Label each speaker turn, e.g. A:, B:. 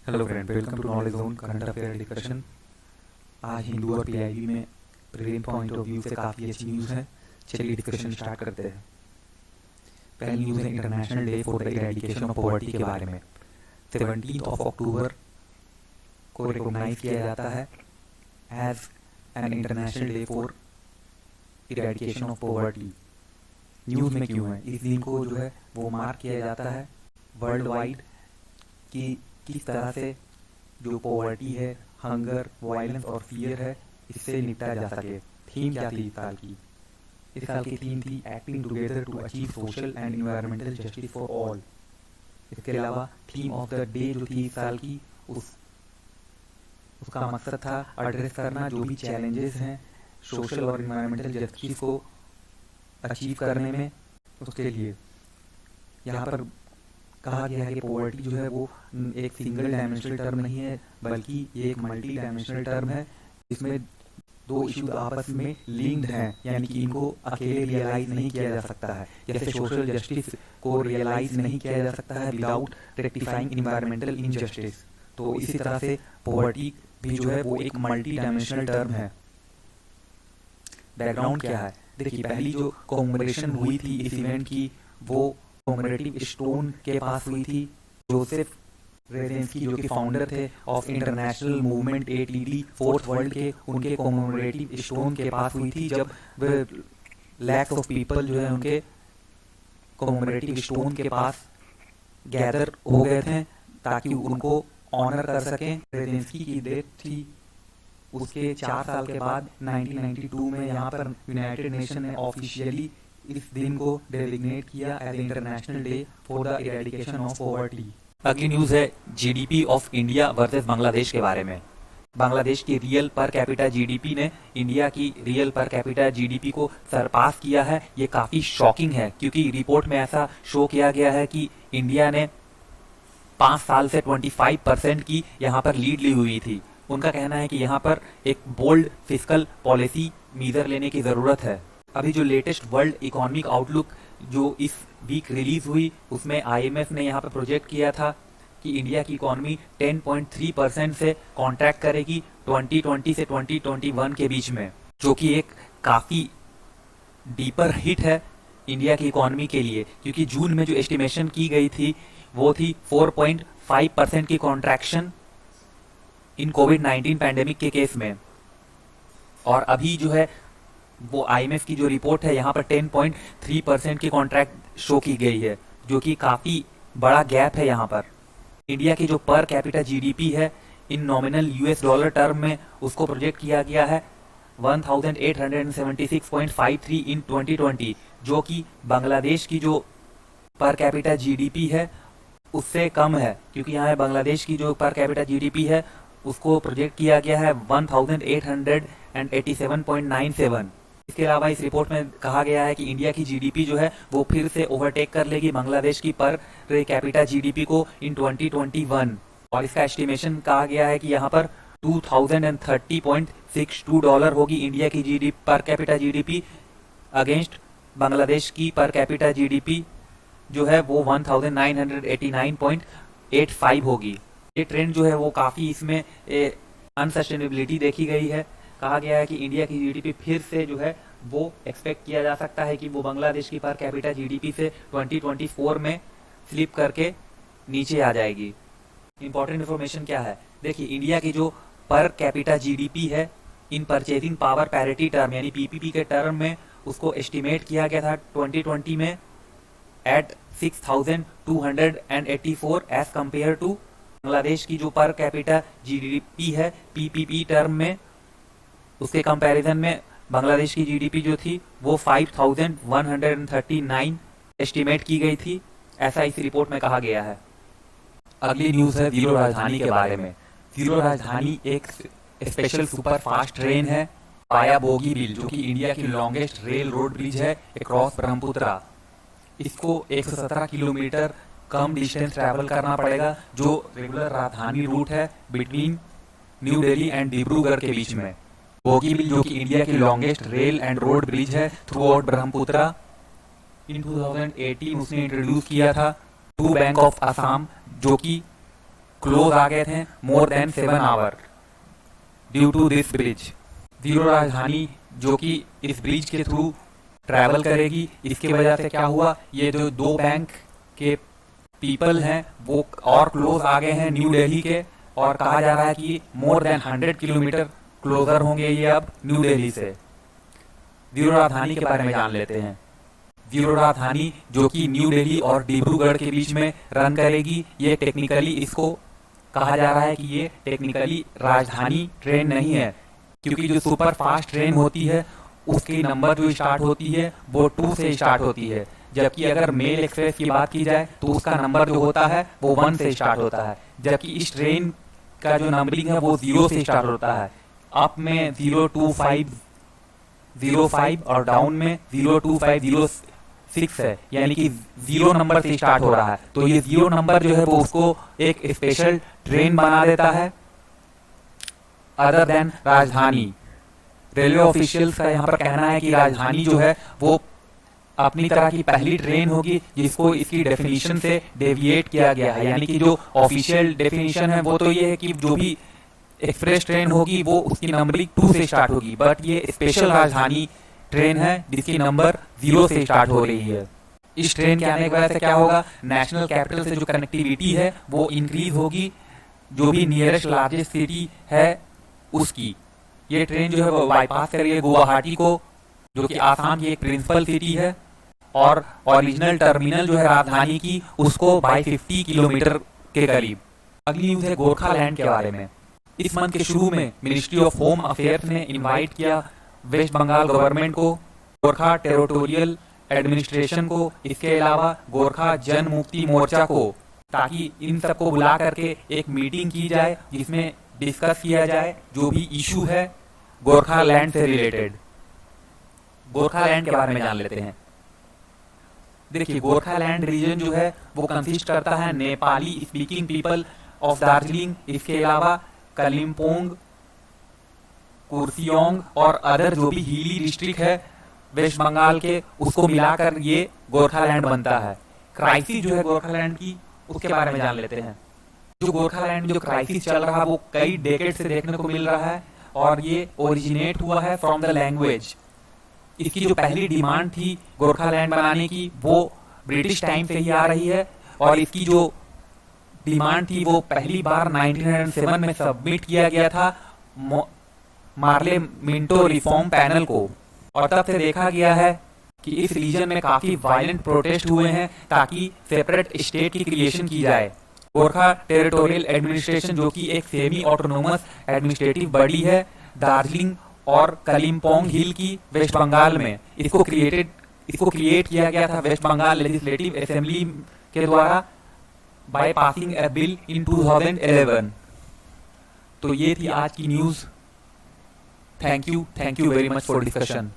A: Hello friend, welcome to knowledge zone current affair discussion. आज हिंदू और PIB में prelim point of view से काफ़ी अच्छी न्यूज़ है। चलिए डिस्कशन स्टार्ट करते हैं। पहली न्यूज़ है international day for the eradication of poverty के बारे में। 17 अक्टूबर को रिकॉग्नाइज किया जाता है as an international day for eradication of poverty. News में क्यों है? इस दिन को जो है वो मार्क किया जाता है वर्ल्ड वाइड कि किस तरह से जो पॉवर्टी है, हंगर, वायलेंस और फियर है, इससे निपटा जा सके। थीम क्या थी इस साल की? इस साल की थीम थी acting together to achieve social and environmental justice for all. इसके अलावा थीम ऑफ द डे जो थी इस साल की, उसका मकसद था एड्रेस करना जो भी चैलेंजेस हैं सोशल और एनवायरमेंटल जस्टिस को अचीव करने में। उसके लिए यहाँ पर कहा गया है कि पॉवर्टी जो है वो एक सिंगल डायमेंशनल टर्म नहीं है, बल्कि ये एक मल्टी डायमेंशनल टर्म है। इसमें दो इश्यूज आपस में लिंक्ड हैं, यानी कि इनको अकेले रियलाइज नहीं किया जा सकता है। जैसे सोशल जस्टिस को रियलाइज नहीं किया जा सकता है विदाउट रेक्टिफाइंग इन्वायरमेंटल इनजस्टिस, तो इसी तरह से पॉवर्टी भी जो है वो एक मल्टी डायमेंशनल टर्म है। बैकग्राउंड क्या है? देखिए, पहली जो कॉमेमोरेशन हुई थी इस इवेंट की, वो कॉमेमोरेटिव स्टोन के पास हुई थी। जोसेफ रेजेंस्की जो कि फाउंडर थे of international movement ATD fourth world के, उनके कॉमेमोरेटिव स्टोन के पास हुई थी, जब लैक्स ऑफ पीपल जो है उनके कॉमेमोरेटिव स्टोन के पास गैदर हो गए थे ताकि उनको ऑनर कर सकें। रेजेंस्की की डेथ थी उसके 4 साल के बाद 1992 में यहाँ पर यूनाइटेड नेशन ने ऑफिशियली इस दिन को डेजिग्नेट किया as international day for the eradication of poverty.
B: अगली न्यूज है GDP of India versus Bangladesh के बारे में। बांग्लादेश की रियल पर कैपिटा जीडीपी ने इंडिया की रियल पर कैपिटा जीडीपी को सरपास किया है। ये काफी शॉकिंग है क्योंकि रिपोर्ट में ऐसा शो किया गया है कि इंडिया ने 5 साल से 25% की यहाँ पर लीड ली हुई थी। उनका कहना है कि यहाँ पर एक बोल्ड फिस्कल पॉलिसी मीजर लेने की जरूरत है। अभी जो लेटेस्ट वर्ल्ड इकोनॉमिक आउटलुक जो इस वीक रिलीज हुई, उसमें आईएमएफ ने यहाँ पर प्रोजेक्ट किया था कि इंडिया की इकोनॉमी 10.3% से कॉन्ट्रैक्ट करेगी 2020 से 2021 के बीच में, जो कि एक काफी डीपर हिट है इंडिया की इकोनॉमी के लिए, क्योंकि जून में जो एस्टिमेशन की गई थी वो थी 4.5% की कॉन्ट्रैक्शन इन कोविड-19 पैंडेमिक के केस में। और अभी जो है वो आईएमएफ की जो रिपोर्ट है यहाँ पर 10.3% की कॉन्ट्रैक्ट शो की गई है, जो कि काफी बड़ा गैप है। यहाँ पर इंडिया की जो पर कैपिटा जीडीपी है इन नॉमिनल यूएस डॉलर टर्म में, उसको प्रोजेक्ट किया गया है 1876.53 इन 2020, जो कि बांग्लादेश की जो पर कैपिटा जीडीपी है उससे कम है, क्योंकि यहाँ बांग्लादेश की जो पर कैपिटा जीडीपी है उसको प्रोजेक्ट किया गया है 1887.97। इसके अलावा इस रिपोर्ट में कहा गया है कि इंडिया की जीडीपी जो है वो फिर से ओवरटेक कर लेगी बांग्लादेश की पर कैपिटा जीडीपी को इन 2021, और इसका एस्टिमेशन कहा गया है कि यहाँ पर $2030.62 होगी इंडिया की जीडीपी पर कैपिटा जीडीपी अगेंस्ट बांग्लादेश की पर कैपिटा जीडीपी जो है वो 1989.85 होगी। ये ट्रेंड जो है वो काफी इसमें अनसस्टेनेबिलिटी देखी गई है। कहा गया है कि इंडिया की जीडीपी फिर से जो है वो एक्सपेक्ट किया जा सकता है कि वो बांग्लादेश की पर कैपिटा जीडीपी से 2024 में स्लिप करके नीचे आ जाएगी। इंपॉर्टेंट इन्फॉर्मेशन क्या है? देखिए, इंडिया की जो पर कैपिटा जीडीपी है in purchasing power parity term यानी पीपीपी के टर्म में, उसको एस्टिमेट किया गया था 2020 में at 6,284 as compare to Bangladesh की जो पर कैपिटा जीडीपी है पीपीपी टर्म में, उसके कंपैरिजन में बांग्लादेश की जीडीपी जो थी वो 5,139 एस्टिमेट की गई थी, ऐसा इस रिपोर्ट में कहा गया है।
A: अगली न्यूज है जीरो राजधानी के बारे में। जीरो राजधानी एक स्पेशल सुपर फास्ट ट्रेन है वाया बोगीबील, जो कि इंडिया की लॉन्गेस्ट रेल रोड ब्रिज है अक्रॉस ब्रह्मपुत्रा। इसको 117 किलोमीटर कम डिस्टेंस ट्रैवल करना पड़ेगा, जो रेगुलर राजधानी रूट है between new Delhi and Dibrugarh के बीच में। बोगीबील जो कि इंडिया की longest rail and road bridge है थ्रू आउट ब्रह्मपुत्रा। इन 2018 उसने इंट्रोड्यूस किया था टू बैंक ऑफ असम, जो कि
B: क्लोज आ गए थे more than 7 hour due to this bridge. Zero राजधानी जो कि इस ब्रिज के थ्रू ट्रैवल करेगी, इसकी वजह से क्या हुआ, ये जो दो बैंक के पीपल हैं वो और क्लोज आ गए हैं न्यू दिल्ली के, और कहा जा रहा है कि मोर देन 100 किलोमीटर क्लोजर होंगे ये अब न्यू दिल्ली से। जीरो राजधानी के बारे में जान लेते हैं। जीरो राजधानी जो कि न्यू दिल्ली और डिब्रूगढ़ के बीच में रन करेगी, ये टेक्निकली इसको कहा जा रहा है कि ये टेक्निकली राजधानी ट्रेन नहीं है, क्योंकि जो सुपर फास्ट ट्रेन होती है उसकी नंबर जो स्टार्ट होती है वो 2 से स्टार्ट होती है, जबकि अगर मेल एक्सप्रेस की बात की जाए तो उसका नंबर जो होता है वो 1 से स्टार्ट होता है, जबकि इस ट्रेन का जो नंबरिंग है वो 0 से स्टार्ट होता है। अप में 02505 और डाउन में 02506 है, यानी कि 0 नंबर से स्टार्ट हो रहा है। तो ये 0 नंबर जो है वो उसको एक स्पेशल ट्रेन बना देता है अदर देन राजधानी। रेलवे ऑफिशियल्स का यहाँ पर कहना है कि राजधानी जो है वो अपनी तरह की पहली ट्रेन होगी जिसको इसकी डेफिनेशन से डेविएट किया गया है, यानी कि जो ऑफिशियल डेफिनेशन है वो तो ये है कि जो भी एक्सप्रेस ट्रेन होगी वो उसकी नंबरिंग 2 से स्टार्ट होगी, बट ये स्पेशल राजधानी ट्रेन है जिसकी नंबर 0 से स्टार्ट हो रही है। इस ट्रेन के आने की वजह से क्या होगा, नेशनल कैपिटल से जो कनेक्टिविटी है वो इंक्रीज होगी, जो भी नियरेस्ट लार्जेस्ट सिटी है उसकी। ये ट्रेन जो है वो बाईपास करेगी गुवाहाटी को, जो कि आसाम की एक प्रिंसिपल सिटी है, और ओरिजिनल टर्मिनल जो है राजधानी की उसको बाई 50 किलोमीटर के करीब। अगली न्यूज है गोरखालैंड के बारे में। इस मंथ के शुरू में मिनिस्ट्री ऑफ होम अफेयर्स ने इनवाइट किया वेस्ट बंगाल गवर्नमेंट को, गोरखा टेरिटोरियल एडमिनिस्ट्रेशन को, इसके अलावा गोरखा जन मुक्ति मोर्चा को, ताकि इन सबको बुला करके एक मीटिंग की जाए जिसमें डिस्कस किया जाए जो भी इशू है गोरखालैंड से रिलेटेड। गोरखालैंड के बारे में जान लेते हैं। देखिए, गोरखालैंड रीजन जो है वो कंसिस्ट करता है Nepali speaking people of Darjeeling, इसके अलावा कलिम्पोंग, कुर्सियोंग और अदर जो भी हिली डिस्ट्रिक्ट है वेस्ट बंगाल के, उसको मिलाकर ये गोरखालैंड बनता है। क्राइसिस जो है गोरखालैंड की उसके बारे में जान लेते हैं। जो गोरखालैंड में जो क्राइसिस चल रहा है वो कई डेकेड से देखने को मिल रहा है, और ये ओरिजिनेट हुआ है फ्रॉम द लैंग्वेज। इसकी जो पहली डिमांड थी गोरखालैंड बनाने की वो ब्रिटिश टाइम से ही आ रही है, और इसकी जो डिमांड थी वो पहली बार 1907 में सबमिट किया गया था मार्ले मिंटो रिफॉर्म पैनल को, और तब से देखा गया है कि इस रीजन में काफी वायलेंट प्रोटेस्ट हुए हैं ताकि सेपरेट स्टेट की क्रिएशन की जाए। गोरखा टेरिटोरियल एडमिनिस्ट्रेशन जो कि एक सेमी ऑटोनोमस एडमिनिस्ट्रेटिव बॉडी है दार्जिलिंग और कलिम्पोंग हिल की वेस्ट बंगाल में, इसको क्रिएट किया गया था वेस्ट बंगाल लेजिस्लेटिव असेंबली के द्वारा बाय पासिंग ए बिल इन 2011। तो ये थी आज की news. Thank you very much for discussion.